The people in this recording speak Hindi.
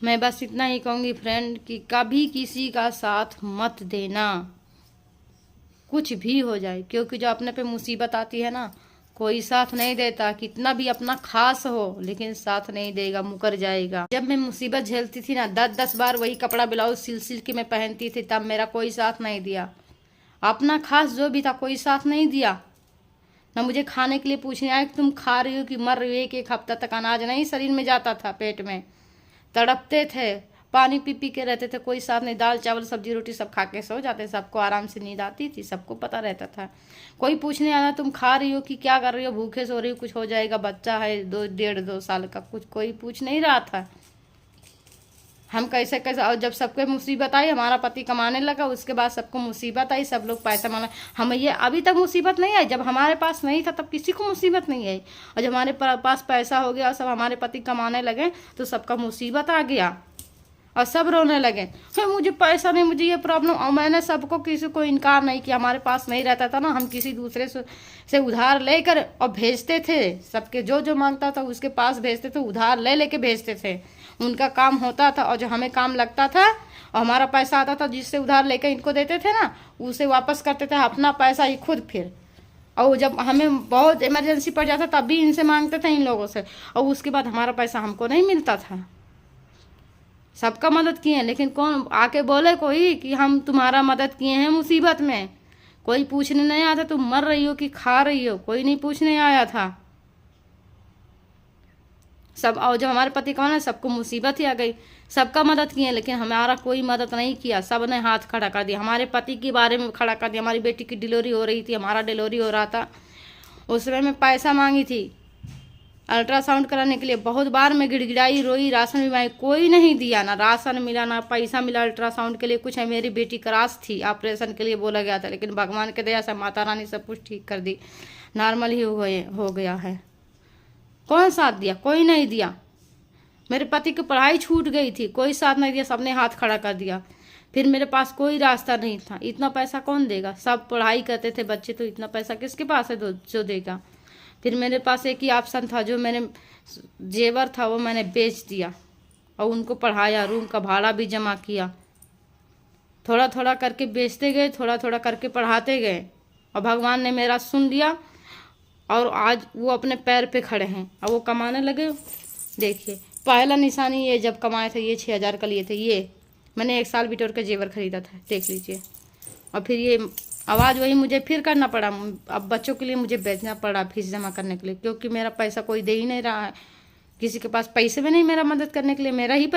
मैं बस इतना ही कहूँगी फ्रेंड कि कभी किसी का साथ मत देना, कुछ भी हो जाए, क्योंकि जो अपने पे मुसीबत आती है ना, कोई साथ नहीं देता, कितना भी अपना खास हो लेकिन साथ नहीं देगा, मुकर जाएगा। जब मैं मुसीबत झेलती थी ना, 10-10 बार वही कपड़ा ब्लाउज सिल सिल के मैं पहनती थी, तब मेरा कोई साथ नहीं दिया। अपना खास जो भी था कोई साथ नहीं दिया। ना मुझे खाने के लिए पूछने आए कि तुम खा रही हो कि मर रही हो। एक हफ्ता तक अनाज नहीं शरीर में जाता था, पेट में तड़पते थे, पानी पी पी के रहते थे, कोई साथ नहीं। दाल चावल सब्जी रोटी सब खा के सो जाते, सबको आराम से नींद आती थी, सबको पता रहता था। कोई पूछने आया तुम खा रही हो कि क्या कर रही हो, भूखे सो रही हो, कुछ हो जाएगा, बच्चा है 2 साल का, कुछ कोई पूछ नहीं रहा था। हम कैसे कैसे, और जब सबको मुसीबत आई, हमारा पति कमाने लगा, उसके बाद सबको मुसीबत आई, सब लोग पैसा मांगा। हमें ये अभी तक मुसीबत नहीं आई, जब हमारे पास नहीं था तब किसी को मुसीबत नहीं आई, और जब हमारे पास पैसा हो गया और सब हमारे पति कमाने लगे तो सबका मुसीबत आ गया और सब रोने लगे, है मुझे पैसा नहीं, मुझे ये प्रॉब्लम। और मैंने सबको किसी को इनकार नहीं किया। हमारे पास नहीं रहता था ना, हम किसी दूसरे से उधार लेकर और भेजते थे, सबके जो जो मांगता था उसके पास भेजते थे, उधार ले लेके भेजते थे। उनका काम होता था और जो हमें काम लगता था और हमारा पैसा आता था, जिससे उधार लेकर इनको देते थे ना, उसे वापस करते थे, अपना पैसा ही खुद। फिर और जब हमें बहुत इमरजेंसी पड़ जाता तब भी इनसे मांगते थे, इन लोगों से, और उसके बाद हमारा पैसा हमको नहीं मिलता था। सबका मदद किए हैं, लेकिन कौन आके बोले कोई कि हम तुम्हारा मदद किए हैं मुसीबत में? कोई पूछने नहीं आया था तुम मर रही हो कि खा रही हो, कोई नहीं पूछने आया था सब। और जब हमारे पति कौन है, सबको मुसीबत ही आ गई, सबका मदद किए, लेकिन हमारा कोई मदद नहीं किया। सब ने हाथ खड़ा कर दिया, हमारे पति के बारे में खड़ा कर दिया। हमारी बेटी की डिलीवरी हो रही थी, हमारा डिलीवरी हो रहा था, उस समय मैं पैसा मांगी थी अल्ट्रासाउंड कराने के लिए। बहुत बार मैं गिड़गिड़ाई, रोई, राशन भी मांगी, कोई नहीं दिया, ना राशन मिला ना पैसा मिला अल्ट्रासाउंड के लिए कुछ है। मेरी बेटी क्रॉस थी, ऑपरेशन के लिए बोला गया था, लेकिन भगवान के दया से माता रानी सब कुछ ठीक कर दी, नॉर्मल ही हो गया है। कौन साथ दिया? कोई नहीं दिया। मेरे पति की पढ़ाई छूट गई थी, कोई साथ नहीं दिया, सबने हाथ खड़ा कर दिया। फिर मेरे पास कोई रास्ता नहीं था, इतना पैसा कौन देगा? सब पढ़ाई करते थे बच्चे, तो इतना पैसा किसके पास है जो देगा? फिर मेरे पास एक ही ऑप्शन था, जो मैंने जेवर था वो मैंने बेच दिया और उनको पढ़ाया, रूम का भाड़ा भी जमा किया। थोड़ा थोड़ा करके बेचते गए, थोड़ा थोड़ा करके पढ़ाते गए, और भगवान ने मेरा सुन लिया और आज वो अपने पैर पे खड़े हैं और वो कमाने लगे। देखिए पहला निशानी ये जब कमाए थे, ये 6,000 का लिए थे, ये मैंने 1 साल बिटोर का जेवर खरीदा था, देख लीजिए। और फिर ये आवाज़ वही मुझे फिर करना पड़ा, अब बच्चों के लिए मुझे बेचना पड़ा फीस जमा करने के लिए, क्योंकि मेरा पैसा कोई दे ही नहीं रहा है, किसी के पास पैसे में नहीं मेरा मदद करने के लिए, मेरा ही